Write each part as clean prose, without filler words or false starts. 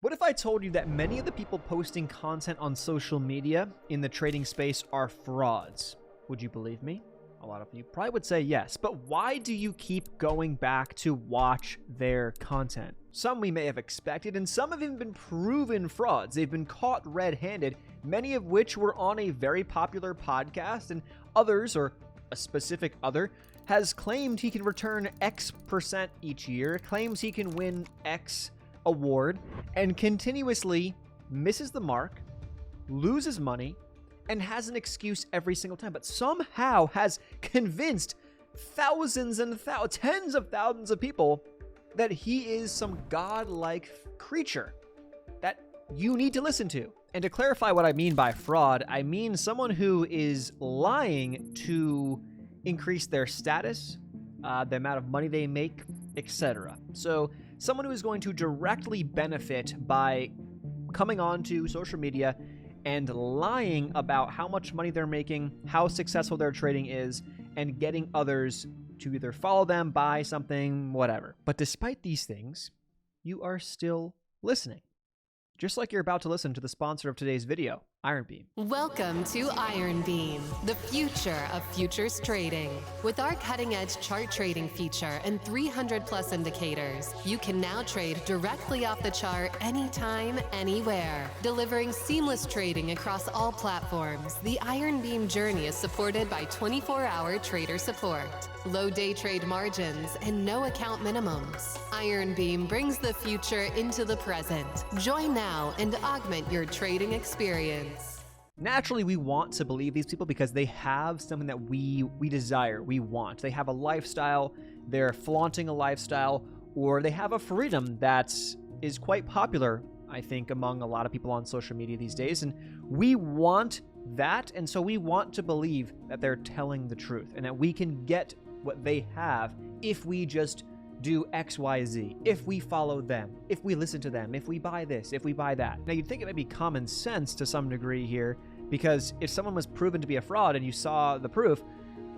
What if I told you that many of the people posting content on social media in the trading space are frauds? Would you believe me? A lot of you probably would say yes, but why do you keep going back to watch their content? Some we may have expected, and some have even been proven frauds. They've been caught red-handed, many of which were on a very popular podcast, and others, or a specific other, has claimed he can return X% each year, claims he can win X award, and continuously misses the mark, loses money, and has an excuse every single time, but somehow has convinced thousands and tens of thousands of people that he is some godlike creature that you need to listen to. And to clarify what I mean by fraud, I mean someone who is lying to increase their status, the amount of money they make, etc. So someone who is going to directly benefit by coming onto social media and lying about how much money they're making, how successful their trading is, and getting others to either follow them, buy something, whatever. But despite these things, you are still listening. Just like you're about to listen to the sponsor of today's video, Ironbeam. Welcome to Ironbeam, the future of futures trading. With our cutting-edge chart trading feature and 300+ indicators, you can now trade directly off the chart anytime, anywhere. Delivering seamless trading across all platforms, the Ironbeam journey is supported by 24-hour trader support, low day trade margins, and no account minimums. Ironbeam brings the future into the present. Join now and augment your trading experience. Naturally, we want to believe these people because they have something that we desire, we want. They have a lifestyle, they're flaunting a lifestyle, or they have a freedom that is quite popular, I think, among a lot of people on social media these days. And we want that, and so we want to believe that they're telling the truth and that we can get what they have if we just do X, Y, Z, if we follow them, if we listen to them, if we buy this, if we buy that. Now, you'd think it might be common sense to some degree here, because if someone was proven to be a fraud and you saw the proof,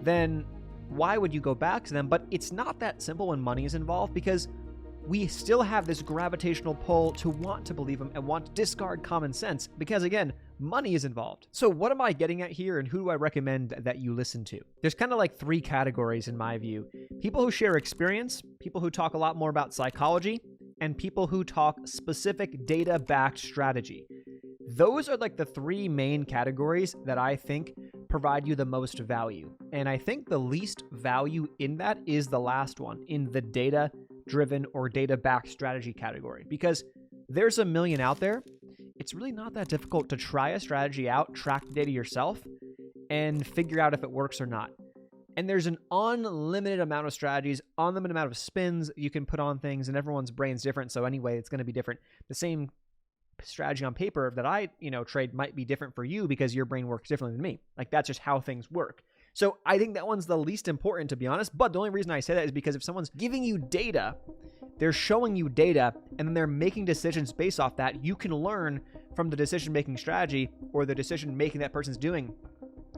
then why would you go back to them? But it's not that simple when money is involved, because we still have this gravitational pull to want to believe them and want to discard common sense, because again, money is involved. So what am I getting at here, and who do I recommend that you listen to? There's kind of like three categories in my view. People who share experience, people who talk a lot more about psychology, and people who talk specific data-backed strategy. Those are like the three main categories that I think provide you the most value. And I think the least value in that is the last one, in the data-driven or data-backed strategy category, because there's a million out there. It's really not that difficult to try a strategy out, track the data yourself, and figure out if it works or not. And there's an unlimited amount of strategies, unlimited amount of spins you can put on things, and everyone's brain's different. So anyway, it's going to be different. The same strategy on paper that I, trade might be different for you because your brain works differently than me. Like, that's just how things work. So I think that one's the least important, to be honest. But the only reason I say that is because if someone's giving you data, they're showing you data, and then they're making decisions based off that, you can learn from the decision-making strategy or the decision-making that person's doing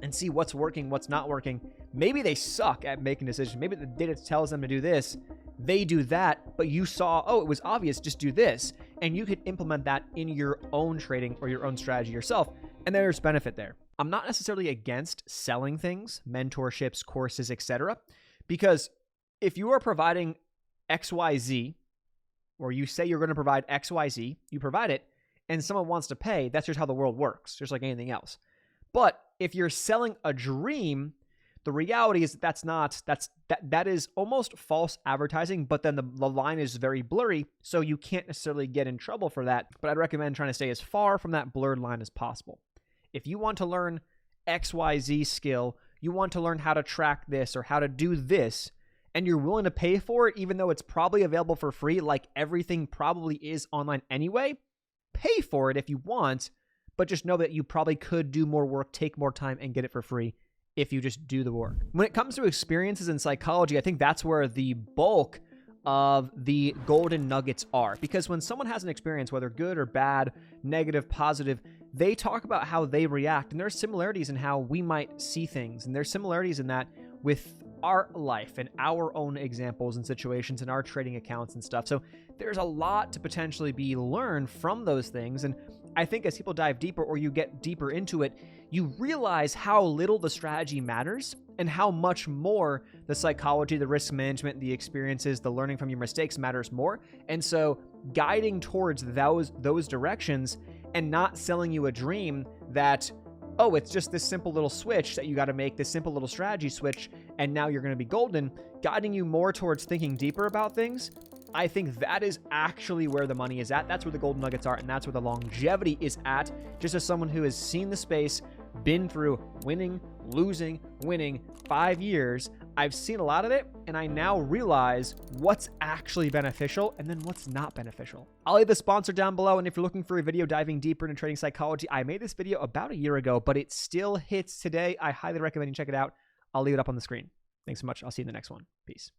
and see what's working, what's not working. Maybe they suck at making decisions. Maybe the data tells them to do this, they do that, but you saw, oh, it was obvious, just do this. And you could implement that in your own trading or your own strategy yourself, and there's benefit there. I'm not necessarily against selling things, mentorships, courses, etc., because if you are providing XYZ, or you say you're going to provide XYZ, you provide it, and someone wants to pay, that's just how the world works, just like anything else. But if you're selling a dream, the reality is that is almost false advertising, but then the line is very blurry, so you can't necessarily get in trouble for that. But I'd recommend trying to stay as far from that blurred line as possible. If you want to learn XYZ skill, you want to learn how to track this or how to do this, and you're willing to pay for it, even though it's probably available for free, like everything probably is online anyway, pay for it if you want, but just know that you probably could do more work, take more time, and get it for free if you just do the work. When it comes to experiences in psychology, I think that's where the bulk of the golden nuggets are. Because when someone has an experience, whether good or bad, negative, positive, they talk about how they react. And there's similarities in how we might see things. And there's similarities in that with our life and our own examples and situations and our trading accounts and stuff. So there's a lot to potentially be learned from those things. And I think as people dive deeper or you get deeper into it, you realize how little the strategy matters and how much more the psychology, the risk management, the experiences, the learning from your mistakes matters more. And so guiding towards those directions and not selling you a dream that, oh, it's just this simple little switch that you got to make, this simple little strategy switch, and now you're going to be golden, guiding you more towards thinking deeper about things. I think that is actually where the money is at. That's where the golden nuggets are, and that's where the longevity is at. Just as someone who has seen the space, been through winning, losing, winning 5 years, I've seen a lot of it, and I now realize what's actually beneficial and then what's not beneficial. I'll leave the sponsor down below, and if you're looking for a video diving deeper into trading psychology, I made this video about a year ago, but it still hits today. I highly recommend you check it out. I'll leave it up on the screen. Thanks so much. I'll see you in the next one. Peace.